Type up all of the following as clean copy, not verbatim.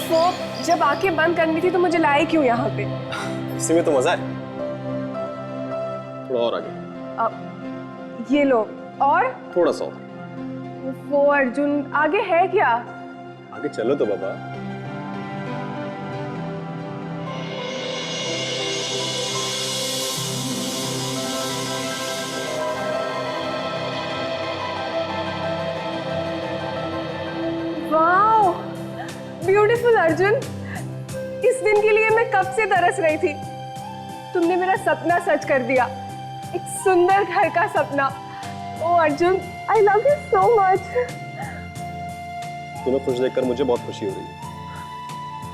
वो जब आंखें बंद करनी थी तो मुझे लाए क्यों यहाँ पे? इसी में तो मजा है। थोड़ा और आगे। ये लो। और थोड़ा सा और। वो अर्जुन, आगे है क्या? आगे चलो तो बाबा। Wow, beautiful Arjun. इस दिन के लिए मैं कब से तरस रही थी। तुमने मेरा सपना सच कर दिया, एक सुंदर घर का सपना। ओ Arjun, I love you so much. तुम्हें खुश देखकर मुझे बहुत खुशी हो रही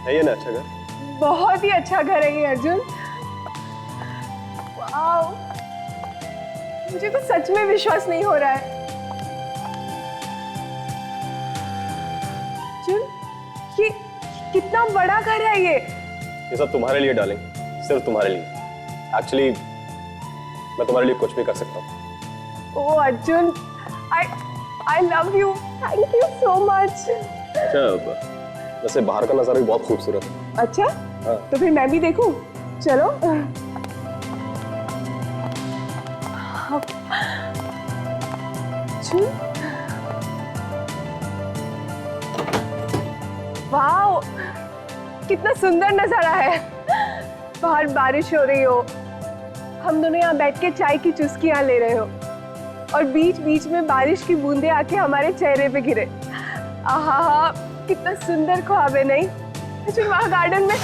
है ये ना अच्छा घर? बहुत ही अच्छा घर है ये अर्जुन। वाओ, मुझे तो सच में विश्वास नहीं हो रहा है। अर्जुन, ये कितना बड़ा घर है ये सब तुम्हारे लिए डालें, सिर्फ तुम्हारे लिए। एक्चुअली मैं तुम्हारे लिए कुछ भी कर सकता हूँ। ओ Arjun, I love you. Thank you so much. अच्छा, वैसे बाहर का नजारा भी बहुत खूबसूरत है। अच्छा? हाँ। तो फिर मैं भी देखूं? चलो। वाओ, कितना सुंदर नजारा है। बाहर बारिश हो रही हो, हम दोनों यहाँ बैठ के चाय की चुस्कियां ले रहे हो और बीच बीच में बारिश की बूंदें आके हमारे चेहरे पे गिरे। आहा, कितना सुंदर ख्वाब है नहीं? अच्छा, वहाँ गार्डन में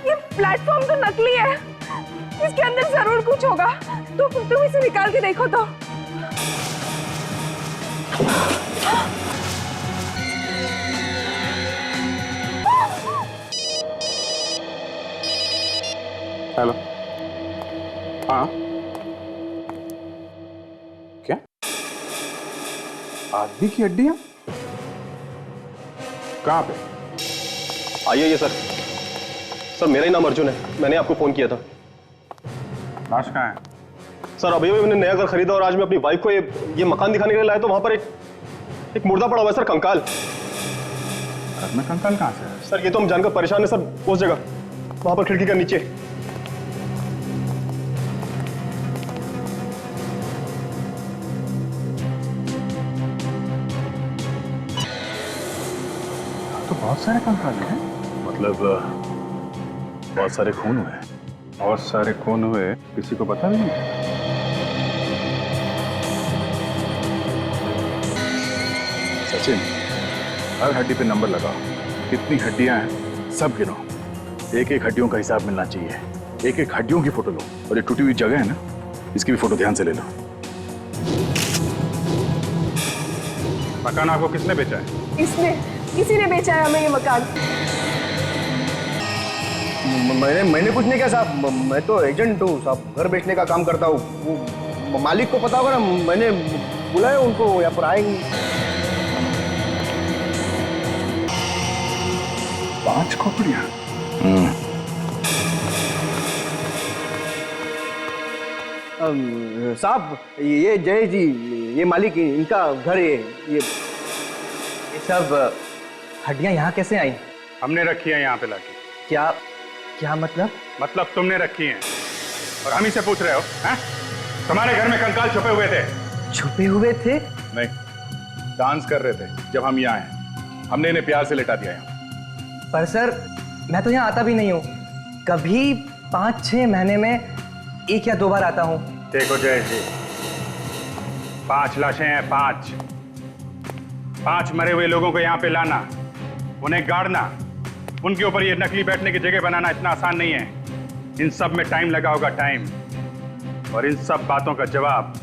ये प्लेटफॉर्म तो नकली है, इसके अंदर जरूर कुछ होगा। तुम इसे निकाल के देखो तो। हेलो। हाँ, क्या आदमी की हड्डियां कहाँ पे? आइए सर। सर मेरा ही नाम अर्जुन है, मैंने आपको फोन किया था। लाश कहाँ है? सर अभी मैंने नया घर खरीदा और आज मैं अपनी वाइफ को ये मकान दिखाने के लिए लाया तो वहां पर एक मुर्दा पड़ा हुआ है सर, कंकाल। घर में कंकाल कहाँ से है? सर ये तो हम जानकर परेशान है सर, उस जगह वहां पर खिड़की के नीचे। तो बहुत सारे कंकाल हैं। मतलब बहुत सारे खून हुए। बहुत सारे खून हुए, किसी को पता भी नहीं चला। सचिन, हर हड्डी पे नंबर लगाओ, कितनी हड्डियां हैं सब गिनो। एक एक हड्डियों का हिसाब मिलना चाहिए। एक एक हड्डियों की फोटो लो, और ये टूटी हुई जगह है ना, इसकी भी फोटो ध्यान से ले लो। मकान आपको किसने बेचा है? किसी ने बेचा है हमें ये मकान। मैंने कुछ नहीं किया साहब, मैं तो एजेंट हूँ साहब, घर बेचने का काम करता हूँ। वो मालिक को पता होगा ना, मैंने बुलाया उनको, यहाँ पर आएंगे। 5 खोपड़ियाँ। साहब ये जय जी, ये मालिक, इनका घर ये सब हड्डियां यहाँ कैसे आई? हमने रखी है यहाँ पे लाके। क्या मतलब? मतलब तुमने रखी हैं और हम ही से पूछ रहे हो? हैं? तुम्हारे घर में कंकाल छुपे हुए थे। छुपे हुए थे? नहीं, डांस कर रहे थे जब हम यहाँ आए। हमने इन्हें प्यार से लेटा दिया यहाँ। पर सर, मैं तो यहाँ आता भी नहीं हूँ। कभी 5-6 महीने में 1 या 2 बार आता हूँ। देखो जय जी, 5 लाशें हैं, 5 मरे हुए लोगों को यहाँ पे लाना, उन्हें गाड़ना, उनके ऊपर ये नकली बैठने की जगह बनाना इतना आसान नहीं है। इन सब में टाइम लगा होगा, टाइम। और इन सब बातों का जवाब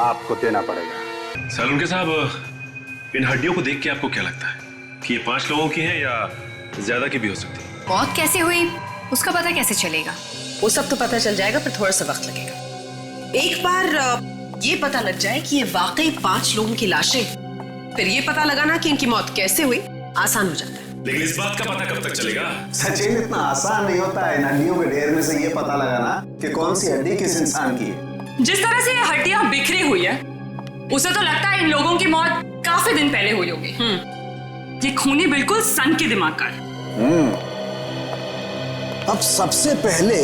आपको देना पड़ेगा। सालुंके साहब, इन हड्डियों को देख के आपको क्या लगता है कि ये 5 लोगों की हैं या ज्यादा की भी हो सकती है? मौत कैसे हुई उसका पता कैसे चलेगा? वो सब तो पता चल जाएगा, पर थोड़ा सा वक्त लगेगा। एक बार ये पता लग जाए कि ये वाकई 5 लोगों की लाशें, फिर ये पता लगाना कि इनकी मौत कैसे हुई आसान हो जाता है। लेकिन इस बात का पता कब तक चलेगा? सचिन, इतना आसान नहीं होता है हड्डियों के ढेर में से ये पता लगाना कि कौन सी हड्डी किस इंसान की है। जिस तरह से ये हड्डियां बिखरी हुई है उसे तो लगता है इन लोगों की मौत काफी दिन पहले हुई होगी। ये खूनी बिल्कुल सन के दिमाग का है। अब सबसे पहले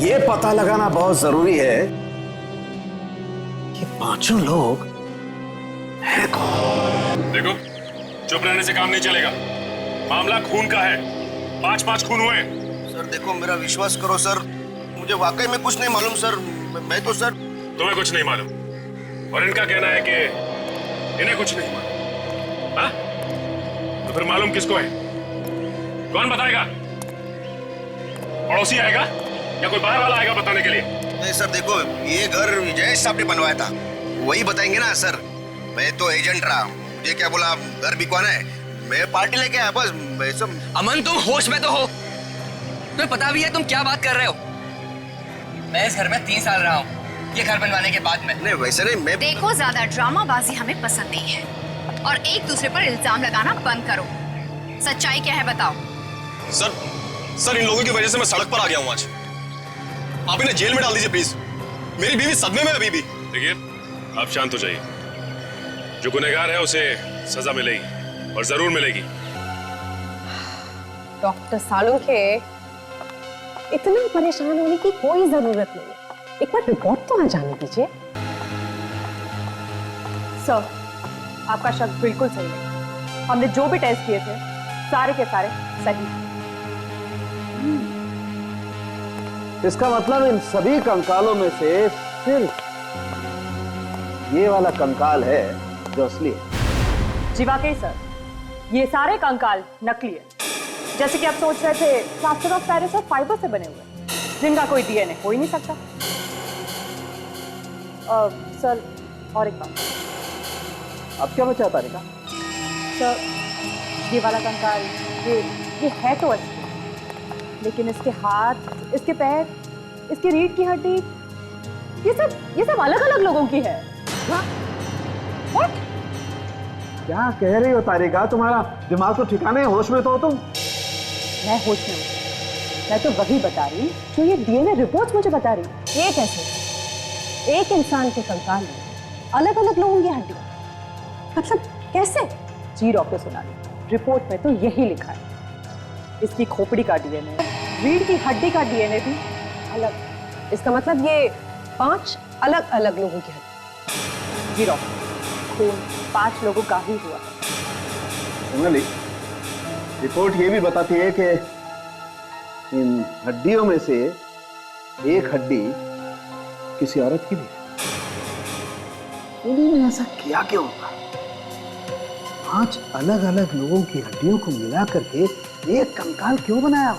ये पता लगाना बहुत जरूरी है कि पांचों लोग हैं कौन। देखो, चुप रहने से काम नहीं चलेगा। मामला खून का है। 5-5 खून हुए। सर देखो, मेरा विश्वास करो सर, मुझे वाकई में कुछ नहीं मालूम सर। मैं तो सर। तुम्हें कुछ नहीं मालूम और इनका कहना है कि इन्हें कुछ नहीं मालूम। हाँ? तो फिर मालूम किसको है? कौन बताएगा? पड़ोसी आएगा या कोई बाहर वाला आएगा बताने के लिए? नहीं सर देखो, ये घर विजय साहब ने बनवाया था, वही बताएंगे ना सर। मैं तो एजेंट रहा, मुझे क्या बोला घर भी कौन है, मैं पार्टी लेके आया बस। मैं सब। अमन, तुम होश में तो हो? तुम्हें पता भी है तुम क्या बात कर रहे हो? मैं इस घर में 3 साल रहा हूँ, ये घर बनवाने के बाद में। नहीं वैसे नहीं, मैं। देखो, ज्यादा ड्रामाबाजी हमें पसंद नहीं है और एक दूसरे पर इल्जाम लगाना बंद करो। सच्चाई क्या है बताओ। सर इन लोगों की वजह से मैं सड़क पर आ गया हूँ आज। आप इन्हें जेल में डाल दीजिए प्लीज। मेरी बीवी सदमे में अभी भी। देखिए, आप शांत हो जाइए। जो गुनहगार है उसे सजा मिलेगी और जरूर मिलेगी। डॉक्टर सालुंखे, इतना परेशान होने की कोई जरूरत नहीं है। एक बार रिपोर्ट तो आ जाने दीजिए। सर, आपका शक बिल्कुल सही है। हमने जो भी टेस्ट किए थे सारे के सारे सही हैं। इसका मतलब इन सभी कंकालों में से सिर्फ ये वाला कंकाल है जो असली है। जी वाकई सर, ये सारे कंकाल नकली है। जैसे कि आप सोच रहे थे, प्लास्टर ऑफ पेरिस और फाइबर से बने हुए, जिनका कोई डीएनए हो ही नहीं सकता। सर, और एक बात। अब क्या बचा तारिका? सर, ये वाला कंकाल ये है तो असली, लेकिन इसके हाथ, इसके पैर, इसकी रीढ़ की हड्डी, ये सब अलग अलग लोगों की है। What? क्या कह रही हो तारिका? तुम्हारा दिमाग तो ठिकाने है, होश में तो हो तुम? मैं होश में हूँ। मैं तो वही बता रही हूँ जो ये डीएनए रिपोर्ट्स मुझे बता रही। ये कैसे? एक इंसान के कंकाल में अलग अलग लोगों की हड्डियां, मतलब कैसे? जी डॉक्टर सोनाली, रिपोर्ट में तो यही लिखा है। इसकी खोपड़ी का डीएनए, रीढ़ की हड्डी का डीएनए भी अलग। इसका मतलब ये 5 अलग अलग लोगों की हड्डी। जी डॉक्टर, खून 5 लोगों का ही हुआ। सोनाली, रिपोर्ट ये भी बताती है कि इन हड्डियों में से एक हड्डी किसी औरत की भी है। उन्होंने ऐसा किया क्यों होगा? 5 अलग अलग लोगों की हड्डियों को मिला करके एक कंकाल क्यों बनाया?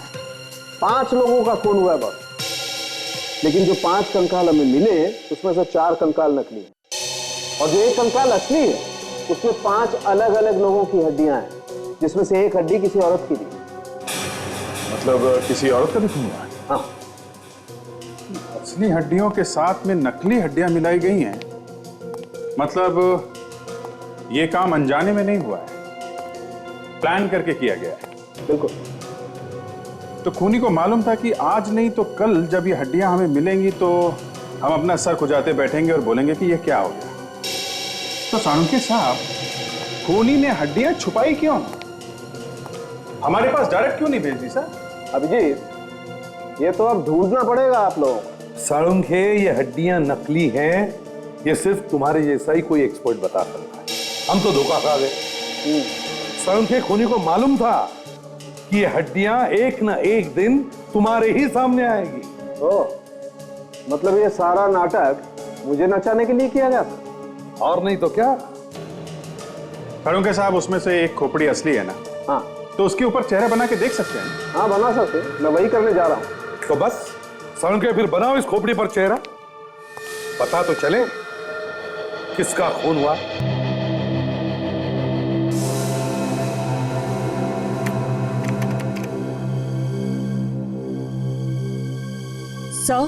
5 लोगों का खून हुआ है बस, लेकिन जो 5 कंकाल हमें मिले उसमें से 4 कंकाल नकली हैं, और जो एक कंकाल असली है उसमें 5 अलग अलग लोगों की हड्डियां हैं, जिसमें से एक हड्डी किसी औरत की भी। मतलब किसी औरत का भी खून हुआ है? हाँ। असली हड्डियों के साथ में नकली हड्डियां मिलाई गई हैं। मतलब ये काम अनजाने में नहीं हुआ है, प्लान करके किया गया है। बिल्कुल। तो खूनी को मालूम था कि आज नहीं तो कल जब ये हड्डियां हमें मिलेंगी तो हम अपना सर खुजाते बैठेंगे और बोलेंगे कि ये क्या हो गया। तो सालुंखे साहब, खूनी ने हड्डियां छुपाई क्यों? हमारे पास डायरेक्ट क्यों नहीं भेज दी सर? अभिजीत, ये तो अब ढूंढना पड़ेगा आप लोगों को। सालुंखे, ये हड्डियां नकली हैं, ये सिर्फ तुम्हारे जैसा ही कोई एक्सपर्ट बता सकता है। हम तो धोखा खा गए। सालुंखे, खूनी को मालूम था कि ये हड्डियां एक ना एक दिन तुम्हारे ही सामने आएगी। ओह, मतलब ये सारा नाटक मुझे नचाने के लिए किया गया था? और नहीं तो क्या। सालुंखे साहब, उसमें से एक खोपड़ी असली है ना? हाँ। तो उसके ऊपर चेहरा बना के देख सकते हैं? हाँ, बना सकते, मैं वही करने जा रहा हूँ। तो बस सालुंखे, फिर बनाओ इस खोपड़ी पर चेहरा, पता तो चले किसका खून हुआ। सर,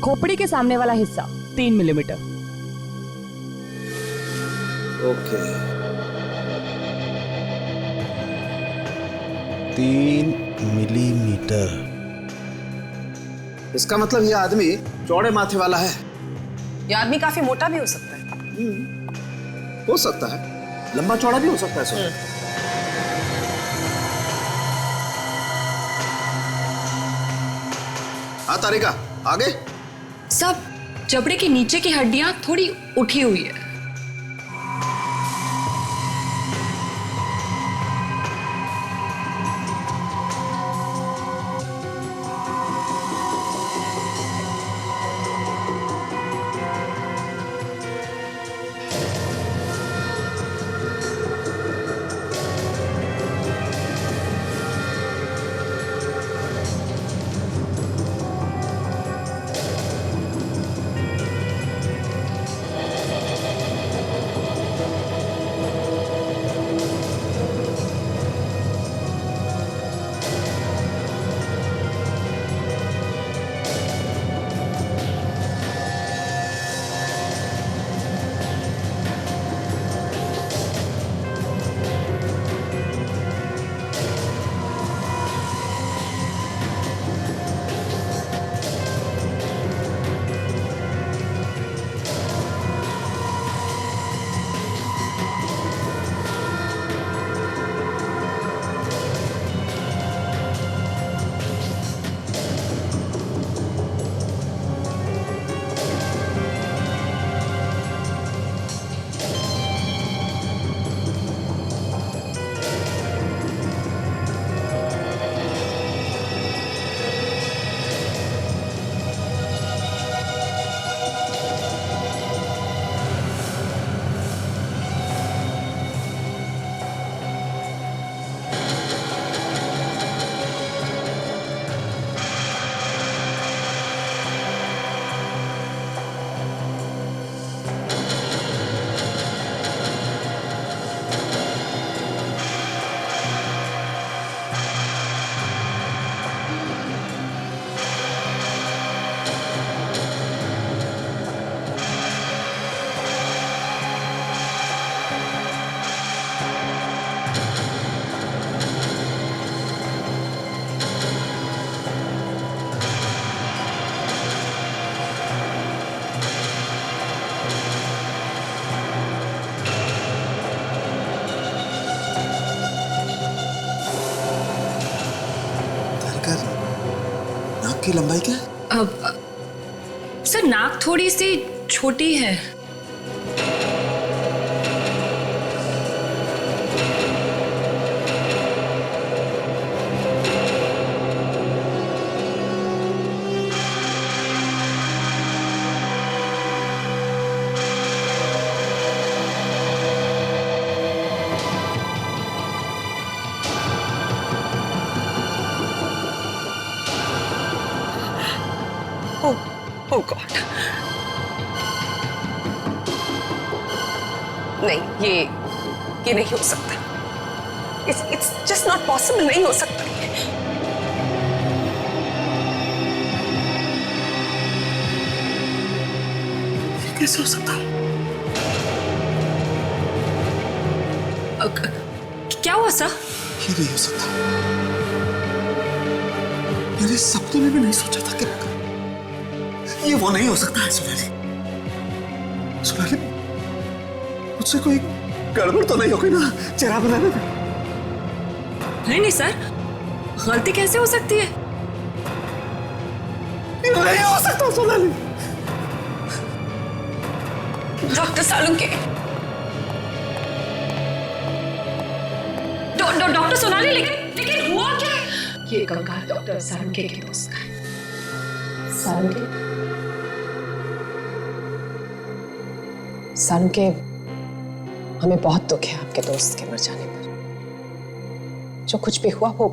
खोपड़ी के सामने वाला हिस्सा 3 मिलीमीटर। Okay, 3 millimetre. इसका मतलब ये आदमी चौड़े माथे वाला है। ये आदमी काफी मोटा भी हो सकता है। हो सकता है, लंबा चौड़ा भी हो सकता है सर। हाँ तारिका, आगे। सब जबड़े के नीचे की हड्डियां थोड़ी उठी हुई है। नाक की लंबाई क्या है? अब सर नाक थोड़ी सी छोटी है। Oh God. नहीं, ये नहीं हो सकता। It's just not possible, नहीं हो सकता। ये कैसे हो सकता? क्या हुआ सर? ये नहीं हो सकता। मैंने सपने में भी नहीं सोचा था कि ये वो नहीं हो सकता है। सोनाली, सोनाली, मुझसे कोई गड़बड़ तो नहीं हो गई ना चेहरा बनाने में? नहीं सर, गलती कैसे हो सकती है? नहीं हो सकता सोनाली। डॉक्टर सालुंके, डॉक्टर सोनाली, लेकिन हुआ क्या? ये कंकाल डॉक्टर सालुंके के दोस्त का है। सालुंके, हमें बहुत दुख है आपके दोस्त के मर जाने पर। जो कुछ भी हुआ वो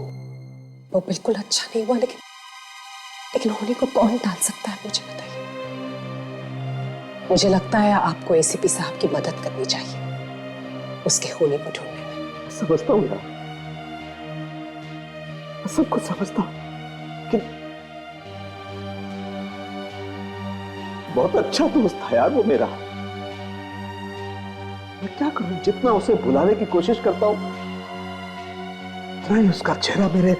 बिल्कुल अच्छा नहीं हुआ, लेकिन होने को कौन टाल सकता है, मुझे बताइए। मुझे लगता है आपको एसीपी साहब की मदद करनी चाहिए उसके होने को ढूंढने में। समझता हूँ यार, सब कुछ समझता हूँ, लेकिन बहुत अच्छा दोस्त था यार वो मेरा। मैं क्या करूं, जितना उसे भुलाने की कोशिश करता हूं उतना ही उसका चेहरा मेरे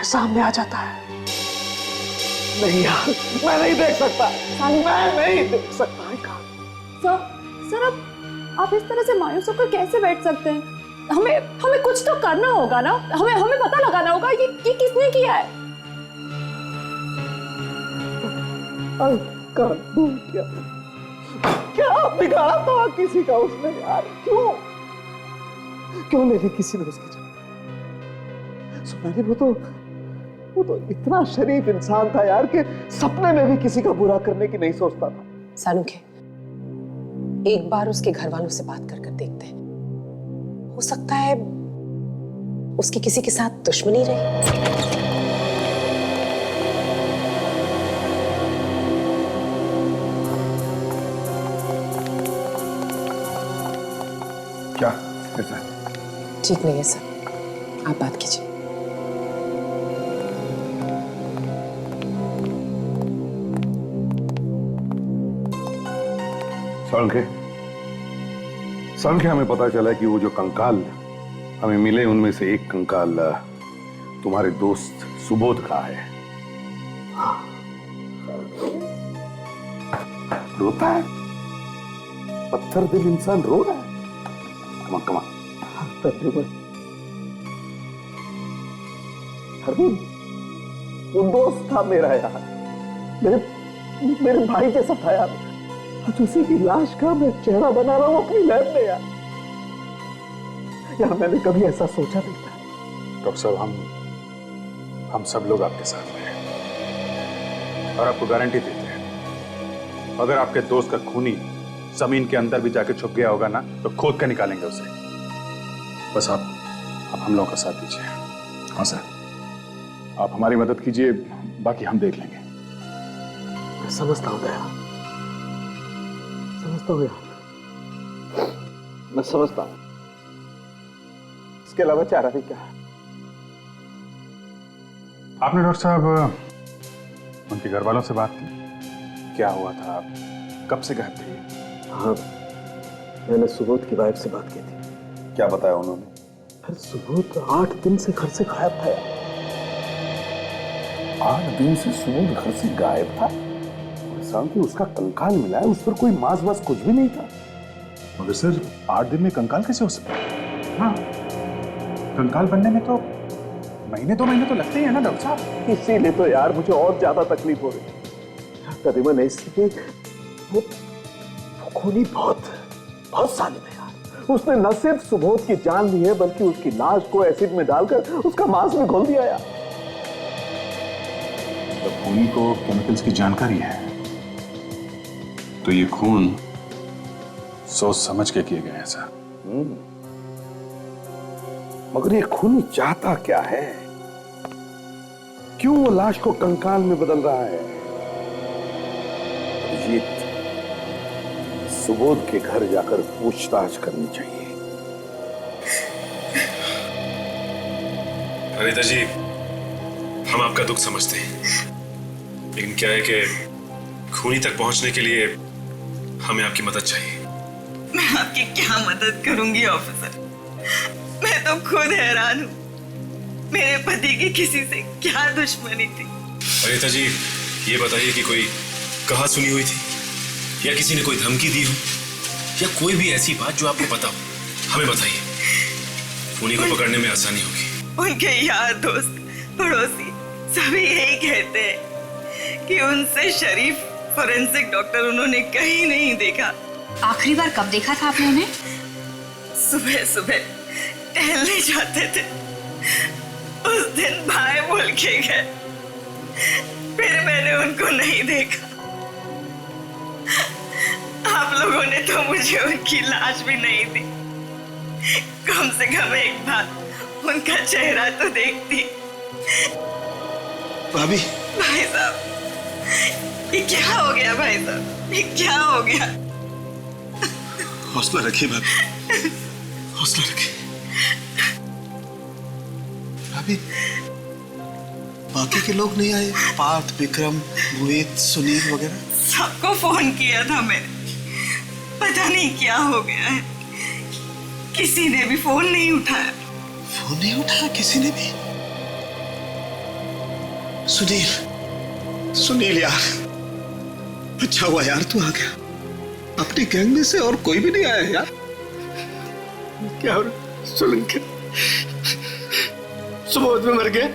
सामने आ जाता है। नहीं यार, मैं नहीं देख सकता, मैं नहीं देख सकता। सर आप इस तरह से मायूस होकर कैसे बैठ सकते हैं? हमें कुछ तो करना होगा ना, हमें पता लगाना होगा ये किसने किया है। क्या बिगाड़ा था किसी का उसने यार? क्यों ले ली किसी ने उसकी जान? सुनैनी, वो तो इतना शरीफ इंसान था यार कि सपने में भी किसी का बुरा करने की नहीं सोचता था। सानुखे, एक बार उसके घर वालों से बात कर देखते हैं, हो सकता है उसकी किसी के साथ दुश्मनी रही। क्या कैसा? ठीक नहीं है सर, आप बात कीजिए। संख्या हमें पता चला कि वो जो कंकाल हमें मिले उनमें से एक कंकाल तुम्हारे दोस्त सुबोध का है। रोता है, पत्थर दिल इंसान रो रहा है। कमा वो दोस्त था मेरा यार, मेरे भाई जैसा था यार। आज उसी की लाश का मैं चेहरा बना रहा हूं अपनी लैब में यार। मैंने कभी ऐसा सोचा नहीं था। डॉक्टर साहब, हम सब लोग आपके साथ हैं और आपको गारंटी देते हैं, अगर आपके दोस्त का खूनी जमीन के अंदर भी जाके छुप गया होगा ना, तो खोद कर निकालेंगे उसे। बस आप हम लोगों का साथ दीजिए। हाँ सर, आप हमारी मदद कीजिए, बाकी हम देख लेंगे। मैं समझता हूँ यार, मैं समझता हूँ। इसके अलावा चारा भी क्या है? आपने डॉक्टर साहब उनके घर वालों से बात की? क्या हुआ था, कब से गायब थे? हाँ, मैंने सुबोध की वाइफ से बात की थी। क्या बताया उन्होंने? फिर सुबोध 8 दिन से घर से गायब था यार। 8 दिन से सुबोध घर से गायब था? कि उसका कंकाल मिला है, उस पर कोई मांस वास कुछ भी नहीं था। मगर सर 8 दिन में कंकाल कैसे हो सकता है? हाँ, कंकाल बनने में तो महीने 2 महीने तो लगते ही है ना डॉक्टर साहब। इसीलिए तो यार मुझे और ज्यादा तकलीफ हो रही है करीबन, इसलिए वो खूनी बहुत सालिम है यार। उसने न सिर्फ सुबोध की जान ली है, बल्कि उसकी लाश को एसिड में डालकर उसका मांस में घोल दिया यार। तो खूनी को केमिकल्स की जानकारी है, तो ये खून सोच समझ के किए गए हैं सर। मगर ये खूनी चाहता क्या है? क्यों वो लाश को कंकाल में बदल रहा है? अभिजीत, सुबोध के घर जाकर पूछताछ करनी चाहिए। अनिता जी, हम आपका दुख समझते हैं, लेकिन क्या है कि खूनी तक पहुंचने के लिए हमें आपकी मदद चाहिए। मैं आपकी क्या मदद करूंगी ऑफिसर? मैं तो खुद हैरान हूँ, मेरे पति की किसी से क्या दुश्मनी थी? अनिता जी, ये बताइए कि कोई कहा सुनी हुई थी, या किसी ने कोई धमकी दी हो, या कोई भी ऐसी बात जो आपको पता हो, हमें बताइए। खूनी को पकड़ने में आसानी होगी। उनके यार, दोस्त, पड़ोसी सभी यही कहते हैं कि उनसे शरीफ फॉरेंसिक डॉक्टर उन्होंने कहीं नहीं देखा। आखिरी बार कब देखा था आपने उन्हें? सुबह सुबह टहलने जाते थे, उस दिन भाई बोल के गए, फिर मैंने उनको नहीं देखा। आप लोगों ने तो मुझे उनकी लाश भी नहीं दी, कम से कम एक बार उनका चेहरा तो देखती। भाभी, भाई साहब, ये क्या हो गया भाई साहब, ये क्या हो गया? हौसला रखिए भाभी, हौसला रखिए। भाभी, बाकी के लोग नहीं आए? पार्थ, विक्रम, मोहित, सुनील वगैरह? सबको फोन किया था मैंने, पता नहीं क्या हो गया है, किसी ने भी फोन नहीं उठाया। फोन नहीं उठाया किसी ने भी? सुनील, सुनील यार, अच्छा हुआ यार तू आ गया। अपनी गैंग में से और कोई भी नहीं आया यार। क्या हो रहा? सोलंकी सुबोध में मर गया।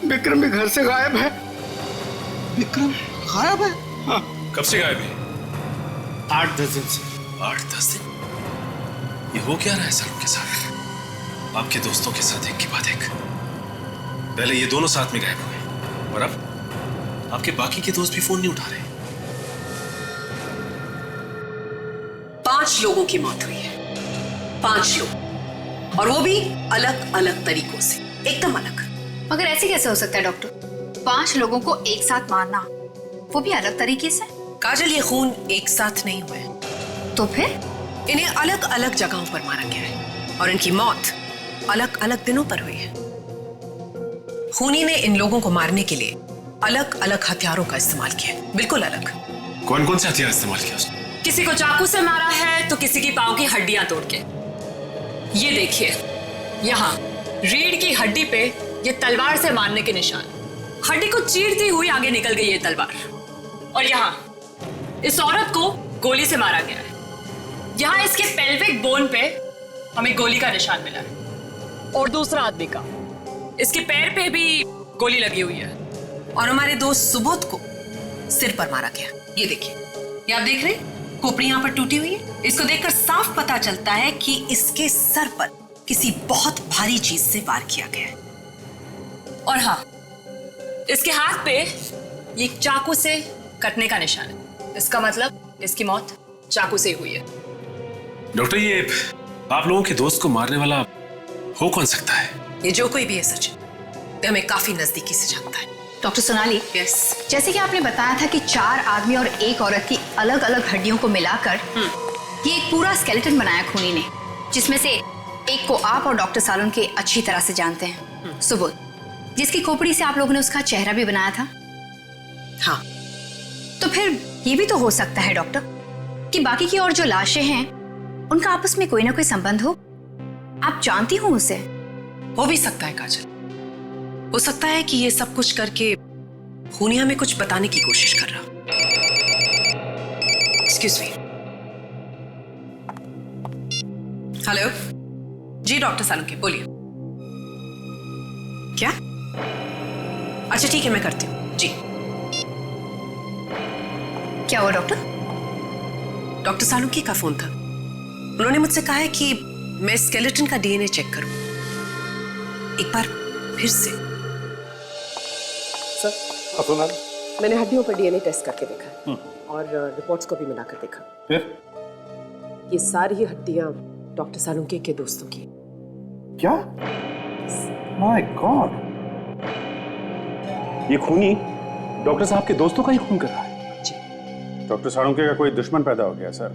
विक्रम भी घर से गायब है। विक्रम गायब है? हाँ। कब से गायब है? 8-10 दिन से। 8-10 दिन? ये हो क्या रहा है सालों के साथ? आपके दोस्तों के साथ एक के बाद एक। पहले ये दोनों साथ में गायब हुए और अब आपके बाकी के दोस्त भी फोन नहीं उठा रहे। 5 लोगों की मौत हुई है। 5 लोग, और वो भी अलग अलग तरीकों से, एकदम अलग। मगर ऐसे कैसे हो सकता है डॉक्टर? 5 लोगों को एक साथ मारना, वो भी अलग तरीके से? काजल, ये खून एक साथ नहीं हुए। तो फिर इन्हें अलग अलग जगहों पर मारा गया है और इनकी मौत अलग अलग दिनों पर हुई है। खूनी ने इन लोगों को मारने के लिए अलग अलग हथियारों का इस्तेमाल किया, बिल्कुल अलग। कौन कौन से हथियार इस्तेमाल किया उसने? किसी को चाकू से मारा है तो किसी की पांव की हड्डियां तोड़ के। ये देखिए, यहाँ रीढ़ की हड्डी पे ये तलवार से मारने के निशान। हड्डी को चीरती हुई आगे निकल गई ये तलवार। और यहाँ इस औरत को गोली से मारा गया है। यहाँ इसके पेल्विक बोन पे हमें गोली का निशान मिला है। और दूसरा आदमी का, इसके पैर पे भी गोली लगी हुई है। और हमारे दोस्त सुबोध को सिर पर मारा गया। ये देखिए, ये आप देख रहे हैं, खोपड़ी यहाँ पर टूटी हुई है। इसको देखकर साफ पता चलता है कि इसके सर पर किसी बहुत भारी चीज से वार किया गया है। और हाँ, इसके हाथ पे ये चाकू से कटने का निशान है। इसका मतलब इसकी मौत चाकू से हुई है। डॉक्टर, ये आप लोगों के दोस्त को मारने वाला हो कौन सकता है? ये जो कोई भी है सचिन, वो हमें काफी नजदीकी से जानता है। डॉक्टर सोनाली, यस, जैसे कि आपने बताया था कि 4 आदमी और एक औरत की अलग अलग हड्डियों को मिलाकर ये एक पूरा स्केलेटन बनाया खूनी ने, जिसमें से एक को आप और डॉक्टर सालुंके अच्छी तरह से जानते हैं, सुबोध, जिसकी खोपड़ी से आप लोगों ने उसका चेहरा भी बनाया था। हाँ, तो फिर ये भी तो हो सकता है डॉक्टर कि बाकी की और जो लाशें हैं उनका आपस में कोई ना कोई संबंध हो। आप जानती हो उसे? हो भी सकता है काजल। हो सकता है कि ये सब कुछ करके खूनी हमें कुछ बताने की कोशिश कर रहा। Excuse me. हेलो जी, डॉक्टर सालुंके बोलिए। क्या? अच्छा ठीक है, मैं करती हूँ जी। क्या हुआ डॉक्टर? डॉक्टर सालुंके का फोन था। उन्होंने मुझसे कहा है कि मैं स्केलेटन का डीएनए चेक करूं एक बार फिर से। सर, सुना, मैंने हड्डियों पर डीएनए टेस्ट करके देखा और रिपोर्ट्स को भी मिलाकर देखा। फिर ये सारी हड्डियां डॉक्टर सालुंके के दोस्तों की। क्या? माय गॉड, ये खूनी डॉक्टर साहब के दोस्तों का ही खून कर रहा है। डॉक्टर सालुंके का कोई दुश्मन पैदा हो गया सर,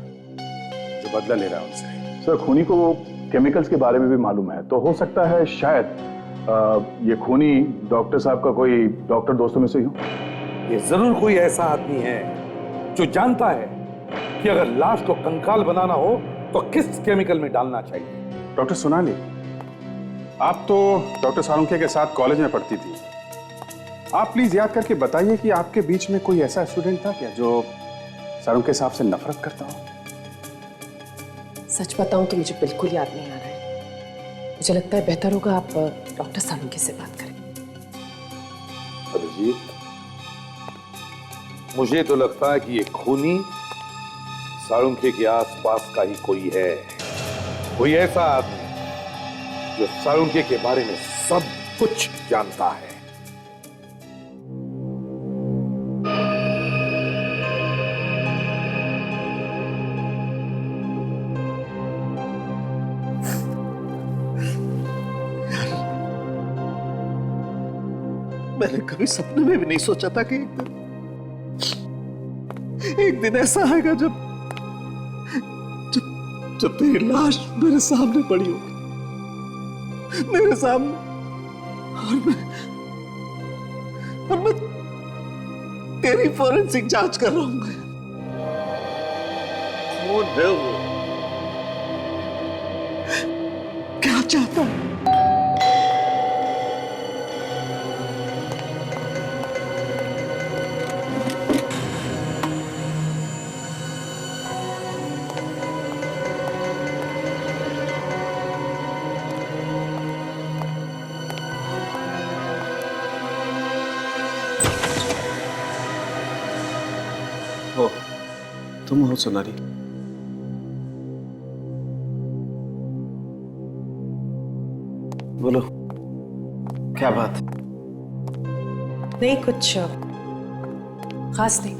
जो बदला ले रहा है उनसे। सर, खूनी को केमिकल्स के बारे में भी मालूम है, तो हो सकता है शायद ये खूनी डॉक्टर साहब का कोई डॉक्टर दोस्तों में से ही हो। ये जरूर कोई ऐसा आदमी है जो जानता है कि अगर लाश को कंकाल बनाना हो तो किस केमिकल में डालना चाहिए। डॉक्टर सोनाली, आप तो डॉक्टर सालुंके के साथ कॉलेज में पढ़ती थी। आप प्लीज याद करके बताइए कि आपके बीच में कोई ऐसा स्टूडेंट था क्या जो सालुंके साहब से नफरत करता हो? सच बताऊं तो मुझे बिल्कुल याद नहीं आ रहा है। मुझे लगता है बेहतर होगा आप डॉक्टर सालुंके से बात करें। अभिजीत, मुझे तो लगता है कि ये खूनी सालुंके के आसपास का ही कोई है, कोई ऐसा आदमी जो सालुंके के बारे में सब कुछ जानता है। मैंने कभी सपने में भी नहीं सोचा था कि एक दिन ऐसा आएगा जब जब जब तेरी लाश मेरे सामने पड़ी होगी, मेरे सामने, और मैं तेरी फॉरेंसिक जांच कर रहा हूं। कौन है वो? क्या चाहता है? तुम हो सोनाली? बोलो, क्या बात? नहीं, कुछ खास नहीं।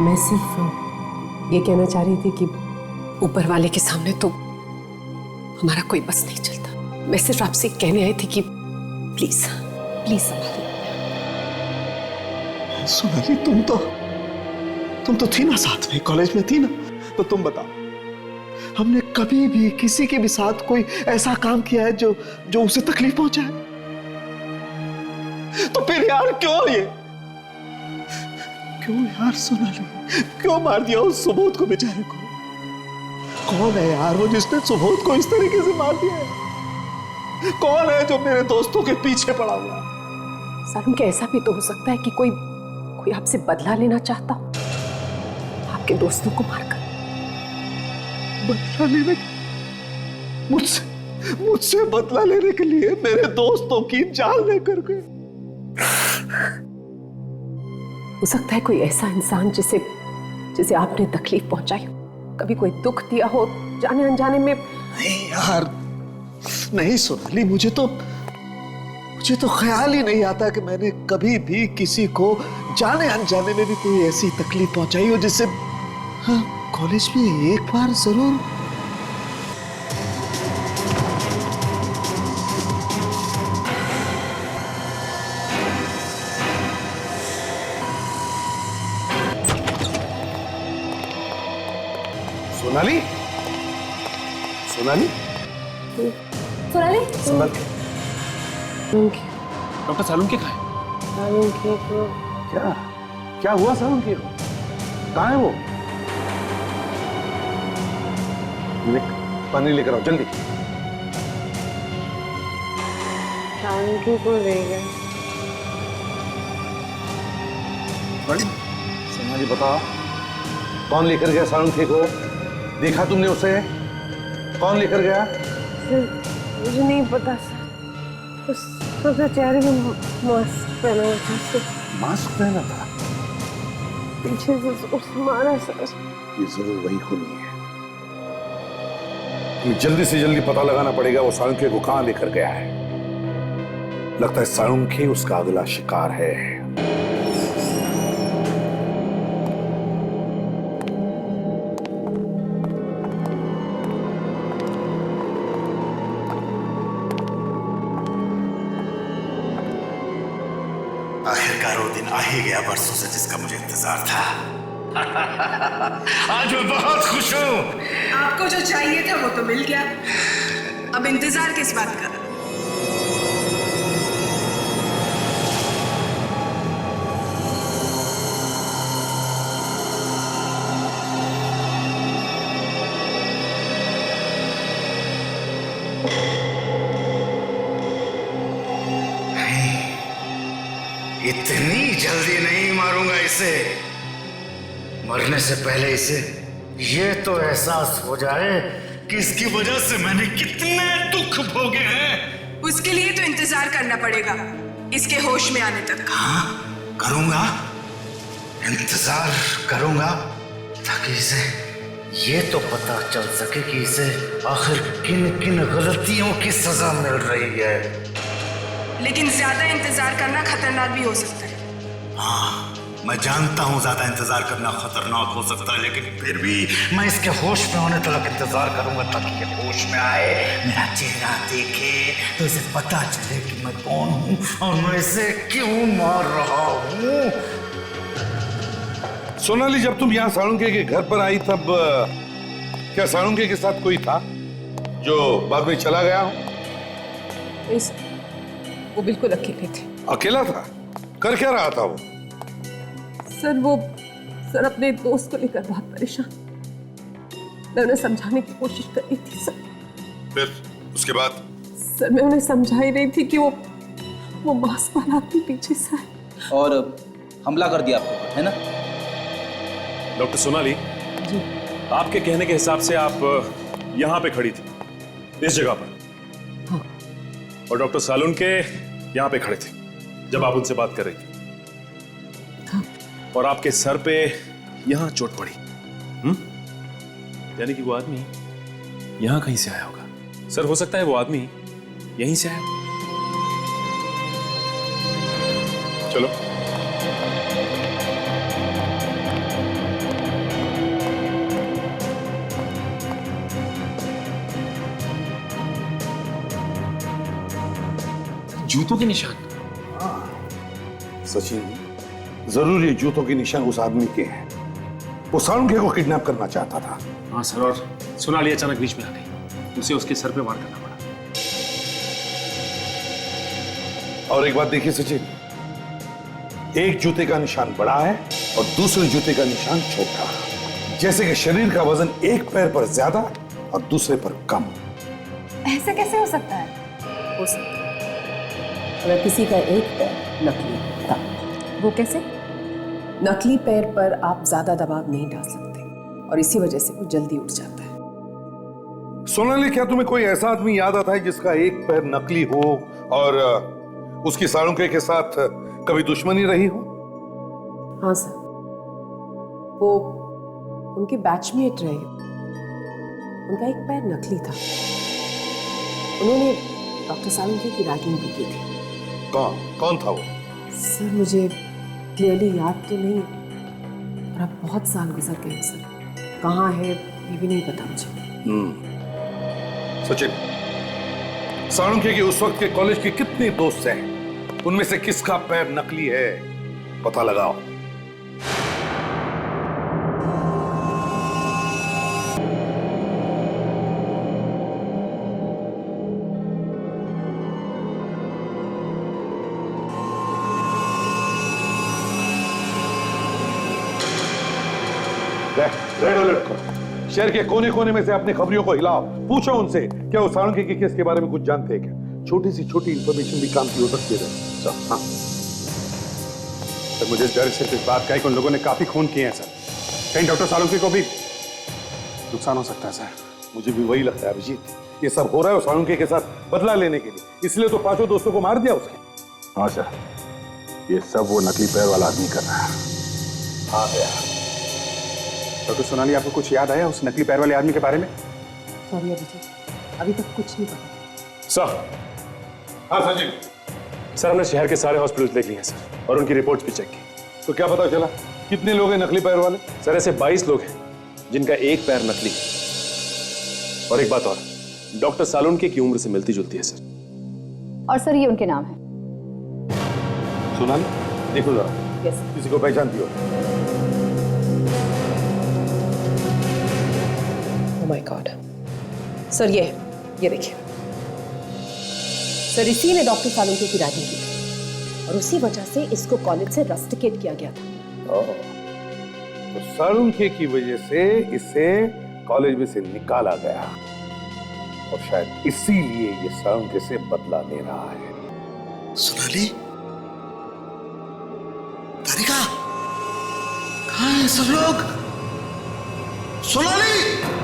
मैं सिर्फ ये कहना चाह रही थी कि ऊपर वाले के सामने तो हमारा कोई बस नहीं चलता। मैं सिर्फ आपसे कहने आई थी कि प्लीज प्लीज संभालिए। सोनाली, तुम तो थी ना साथ में, कॉलेज में थी ना, तो तुम बताओ, हमने कभी भी किसी के भी साथ कोई ऐसा काम किया है जो उसे तकलीफ पहुंचाए? तो फिर यार क्यों यार सोनाली, क्यों मार दिया उस सुबोध को बेचारे को? कौन है यार वो जिसने सुबोध को इस तरीके से मार दिया है? कौन है जो मेरे दोस्तों के पीछे पड़ा हुआ? सारुण, क्या ऐसा भी तो हो सकता है कि कोई आपसे बदला लेना चाहता हो, आपके दोस्तों को मारकर? बदला लेने? मुझसे बदला लेने के लिए मेरे दोस्तों की जान लेकर गए? हो सकता है कोई ऐसा इंसान जिसे आपने तकलीफ पहुंचाई हो, कभी कोई दुख दिया हो जाने अनजाने में। नहीं यार, नहीं सोनाली, मुझे तो ख्याल ही नहीं आता कि मैंने कभी भी किसी को जाने अनजाने में भी कोई ऐसी तकलीफ पहुंचाई हो जिससे। हाँ, कॉलेज में एक बार जरूर। सोनाली, सोनाली, सोनाली, संभल के। डॉक्टर सालुंखे कहाँ है? क्या हुआ सालुंखे को? कहाँ है वो? पानी लेकर आओ जल्दी। सालुंखे को ले गए। सोनाली बताओ, कौन लेकर गया सालुंखे को? देखा तुमने उसे? कौन लेकर गया? सर, मुझे नहीं पता सर। उसके चेहरे में मास्क पहना हुआ था सर। मास्क पहना था? पीछे से उसने मारा सर। ये जरूर वही खूनी है। हमें जल्दी से जल्दी पता लगाना पड़ेगा वो सालुंखे को कहां लेकर गया है। लगता है सालुंखे उसका अगला शिकार है। आखिरकार वो दिन आ ही गया बरसों से जिसका मुझे इंतजार था। आज मैं बहुत खुश हूँ। आपको जो चाहिए था वो तो मिल गया, अब इंतजार किस बात का? इतनी जल्दी नहीं मारूंगा इसे। मरने से पहले इसे ये तो एहसास हो जाए कि इसकी वजह से मैंने कितने दुख भोगे हैं। उसके लिए तो इंतजार करना पड़ेगा, इसके होश में आने तक। हाँ, करूंगा, इंतजार करूंगा, ताकि इसे ये तो पता चल सके कि इसे आखिर किन किन गलतियों की सजा मिल रही है। लेकिन ज्यादा इंतजार करना खतरनाक भी हो सकता है। हाँ, मैं जानता हूँ ज्यादा इंतजार करना खतरनाक हो सकता है, लेकिन फिर भी मैं इसके होश में होने तक इंतजार करूंगा, ताकि ये होश में आए, मेरा चेहरा देखे, तो इसे पता चले कि मैं कौन हूँ और मैं इसे क्यों मार रहा हूँ। सोनाली, जब तुम यहाँ सालुंखे के घर पर आई तब क्या सालुंखे के साथ कोई था जो बाद में चला गया हो? वो बिल्कुल अकेले थे। अकेला था? कर क्या रहा था वो? सर अपने दोस्त को लेकर बहुत परेशान। मैं उन्हें समझाने की कोशिश कर रही थी सर। फिर उसके बाद? सर, मैं उन्हें समझा ही रही थी कि वो मास्क वाला अपने पीछे से है और हमला कर दिया आपको, है ना? डॉक्टर सोनाली जी, आपके कहने के हिसाब से आप यहाँ पे खड़ी थी, इस जगह पर। हाँ। और डॉक्टर सालुंखे यहाँ पे खड़े थे जब आप उनसे बात कर रही थी। और आपके सर पे यहां चोट पड़ी। यानी कि वो आदमी यहां कहीं से आया होगा। सर, हो सकता है वो आदमी यहीं से आया। चलो। जूतों के निशान। सचिन, जरूर ये जूतों के निशान उस आदमी के हैं। वो साळुंखे को किडनैप करना चाहता था। हाँ सर, और सोनाली अचानक बीच में आ गई, उसे उसके सर पे वार करना पड़ा। और एक बात देखिए सचिन, एक जूते का निशान बड़ा है और दूसरे जूते का निशान छोटा। जैसे कि शरीर का वजन एक पैर पर ज्यादा और दूसरे पर कम। ऐसे कैसे हो सकता है? हो सकता है अगर किसी का एक पैर नकली था। वो कैसे? नकली पैर पर आप ज्यादा दबाव नहीं डाल सकते और इसी वजह से वो जल्दी उठ जाता है। सोनाली, क्या तुम्हें कोई ऐसा आदमी याद आता है जिसका एक पैर नकली हो और उसकी साळुंखे के साथ कभी दुश्मनी रही हो? हाँ सर, वो उनके बैचमेट रहे। उनका एक पैर नकली था। उन्होंने डॉक्टर साळुंखे की रैगिंग भी की थी। कौन था वो? सर, मुझे क्लियरली याद तो नहीं और अब बहुत साल गुजर गए हैं सर। कहाँ है ये भी नहीं पता मुझे। सचिन, साळुंखे के उस वक्त के कॉलेज के कितने दोस्त हैं? उनमें से किसका पैर नकली है, पता लगाओ। रेड अलर्ट करो। शहर के कोने कोने में से अपनी खबरियों को हिलाओ। पूछो उनसे क्या वो साळुंखे के केस के बारे में कुछ जानते हैं क्या? छोटी सी छोटी इंफॉर्मेशन भी काम की हो सकती है। हाँ। सर, मुझे डर सिर्फ इस बात का है कि उन लोगों ने काफी खून किए हैं सर। कहीं डॉक्टर साळुंखे को भी नुकसान हो सकता है सर। मुझे भी वही लगता है अभिजीत। ये सब हो रहा है साळुंखे के साथ बदला लेने के लिए, इसलिए तो पांचों दोस्तों को मार दिया उसके। हाँ सर, ये सब वो नकली पैर वाला आदमी कर रहा है। हाँ गया। डॉक्टर सोनाली, आपको कुछ याद आया उस नकली पैर वाले आदमी के बारे में? सॉरी अभिजीत, अभी तक कुछ नहीं पता। सर। हाँ सचिन। सर, हमने शहर के सारे हॉस्पिटल देख लिए हैं सर, और उनकी रिपोर्ट्स भी चेक की। तो क्या पता चला कितने लोग हैं नकली पैर वाले? सर, ऐसे 22 लोग हैं जिनका एक पैर नकली है। और एक बात और, डॉक्टर साळुंखे की उम्र से मिलती जुलती है सर। और सर, ये उनके नाम है। सोनाली, देखो जरा, किसी को पहचानती हो? Oh my God. सर, ये देखिए सर, इसी ने डॉक्टर साळुंखे की रैगिंग की थी और उसी वजह से इसको कॉलेज से रस्टिकेट किया गया था। तो साळुंखे की वजह से इसे कॉलेज में से निकाला गया और शायद इसीलिए ये साळुंखे से बदला ले रहा है। सोनाली, तारिका, कहाँ हैं सब लोग? सोनाली!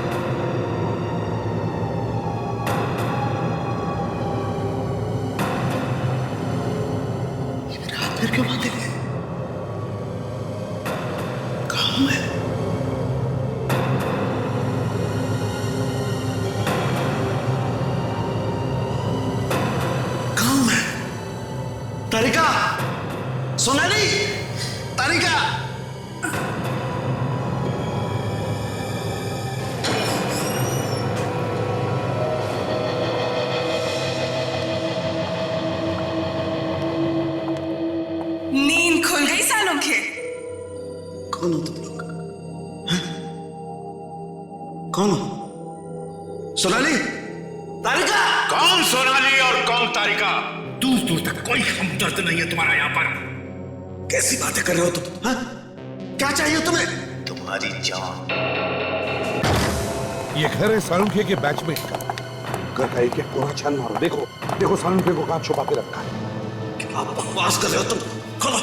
फिर क्यों बातें हैं? कहाँ है? कहाँ है? तारिका! सोनाली! तारिका! नींद खुल गई साळुंखे? कौन हो तुम लोग? कौन हो? सोनाली? तारिका! कौन सोनाली और कौन तारिका? दूर दूर तक कोई हमदर्द नहीं है तुम्हारा यहाँ पर। कैसी बातें कर रहे हो तुम? हाँ? क्या चाहिए तुम्हें? तुम्हारी जान। ये घर है साळुंखे के बैचमेट का। घर का एक एक कोना छान मारो। देखो देखो साळुंखे को कहाँ छुपा के रखा है। क्या बकवास कर रहे हो तुम? खोलो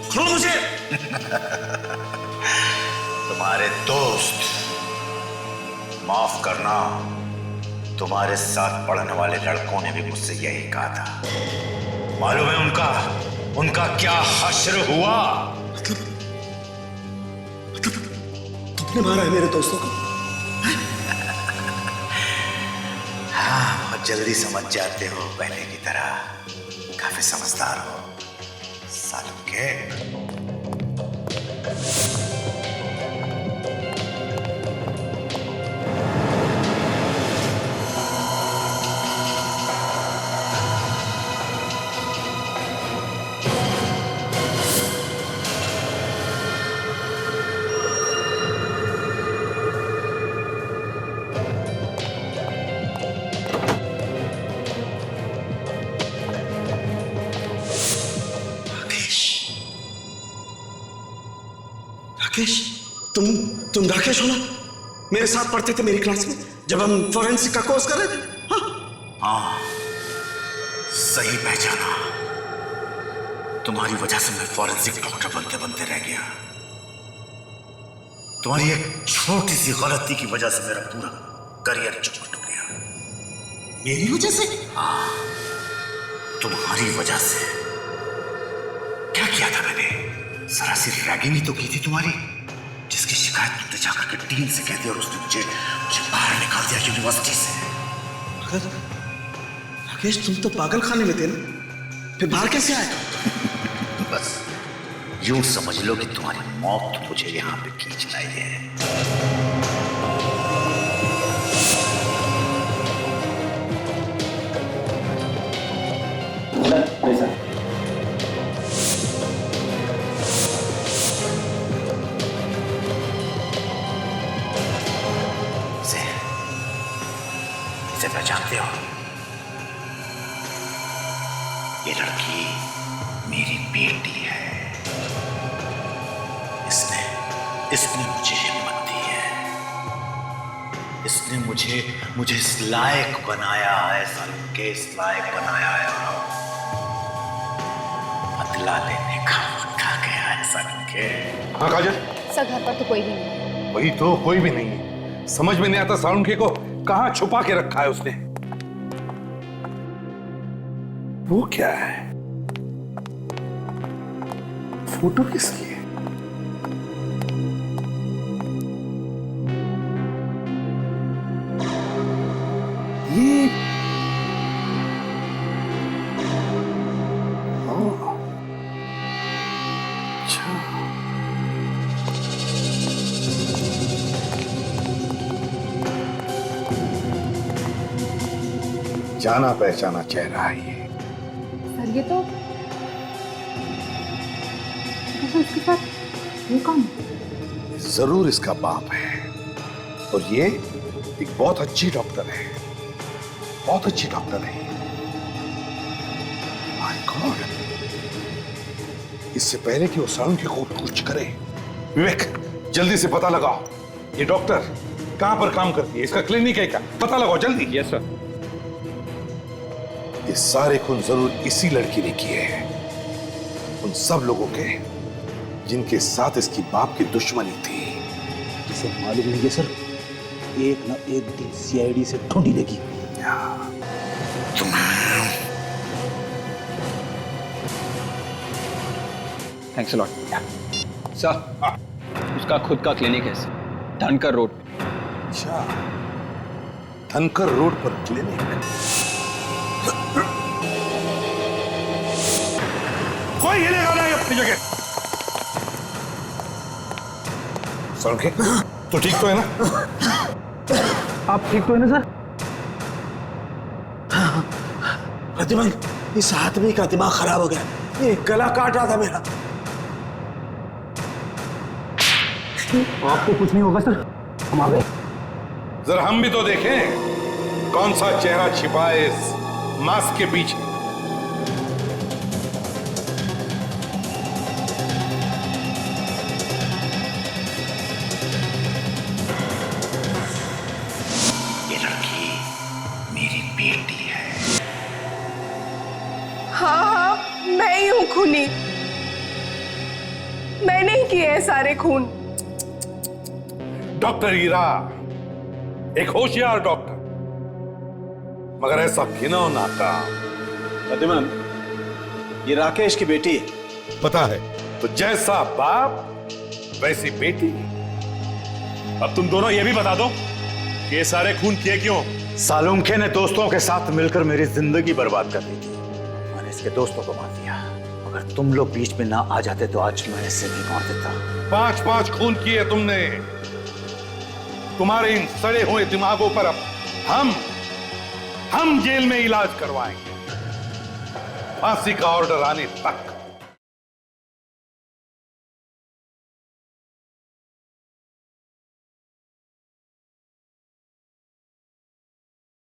खोलो मुझे। तुम्हारे दोस्त, माफ करना, तुम्हारे साथ पढ़ने वाले लड़कों ने भी मुझसे यही कहा था। मालूम है उनका क्या हश्र हुआ? तुमने मारा है मेरे दोस्तों को? हाँ, बहुत जल्दी समझ जाते हो, पहले की तरह काफी समझदार हो सालों के। राकेश, तुम राकेश हो ना? मेरे साथ पढ़ते थे मेरी क्लास में जब हम फॉरेंसिक का कोर्स कर रहे थे। हाँ, सही पहचाना। तुम्हारी वजह से मैं फॉरेंसिक डॉक्टर बनते बनते रह गया। तुम्हारी एक छोटी सी गलती की वजह से मेरा पूरा करियर चौपट हो गया। मेरी वजह से? हाँ, तुम्हारी वजह से। क्या किया था मैंने? सरासर रैगिंग ही तो की थी तुम्हारी, जिसकी शिकायत तुमने जाकर के डीन से कह दी और उसने मुझे बाहर निकाल दिया यूनिवर्सिटी से। राकेश, तुम तो पागल खाने में थे ना, फिर बाहर कैसे आए? बस यूं समझ लो कि तुम्हारी मौत मुझे यहां पे खींच लाई है। इसे पहचानते हो? ये लड़की मेरी बेटी है। इसने मुझे हिम्मत दी है। इसने मुझे इस लायक बनाया है, सालों के इस लायक बनाया है। बदला लेने का वक्त आ गया है सालों के। हाँ काजल? सर घर पर तो कोई भी नहीं। वही तो, कोई भी नहीं है। समझ में नहीं आता सालुंखे को कहां छुपा के रखा है उसने। वो क्या है? फोटो किसकी है? ये अच्छा, जाना पहचाना चेहरा है ये। सर ये तो इसके साथ ये कौन? जरूर इसका बाप है, और ये एक बहुत अच्छी डॉक्टर है, बहुत अच्छी डॉक्टर है। माय गॉड, इससे पहले कि वो सालुंखे को कुछ करे, विवेक जल्दी से पता लगाओ ये डॉक्टर कहां पर काम करती है, इसका क्लिनिक है क्या, पता लगाओ जल्दी। Yes sir. ये सारे खून जरूर इसी लड़की ने किए हैं, उन सब लोगों के जिनके साथ इसकी बाप की दुश्मनी थी। जिसे मालूम नहीं है सर, एक ना एक दिन सीआईडी से ढूंढी लेगी। Thanks a lot sir. उसका खुद का क्लिनिक है सर, धनकर रोड। अच्छा, धनकर रोड पर क्लिनिक। कोई हिलेगा नहीं अपनी जगह। सालुंखे, तो ठीक तो है ना? आप ठीक तो है ना सर? प्रतिमान, इस आदमी का दिमाग खराब हो गया, ये गला काट रहा था मेरा। आपको कुछ नहीं होगा सर, हम आ गए। जरा हम भी तो देखें कौन सा चेहरा छिपा है इस मास्क के पीछे। ये लड़की मेरी बेटी है। हाँ, मैं ही हूं खूनी। मैंने ही किए हैं सारे खून। डॉक्टर हीरा एक होशियार डॉक्टर, मगर ऐसा घिनौना नाकाम। प्रतिमान, ये राकेश की बेटी है। पता है, तो जैसा बाप वैसी बेटी। अब तुम दोनों ये भी बता दो कि ये सारे खून किए क्यों? सालुंखे ने दोस्तों के साथ मिलकर मेरी जिंदगी बर्बाद कर दी थी। मैंने इसके दोस्तों को मार दिया। अगर तुम लोग बीच में ना आ जाते तो आज मैं इसे भी मार देता। 5-5 खून किए तुमने। तुम्हारे इन सड़े हुए दिमागों पर अब हम जेल में इलाज करवाएंगे, फांसी का ऑर्डर आने तक।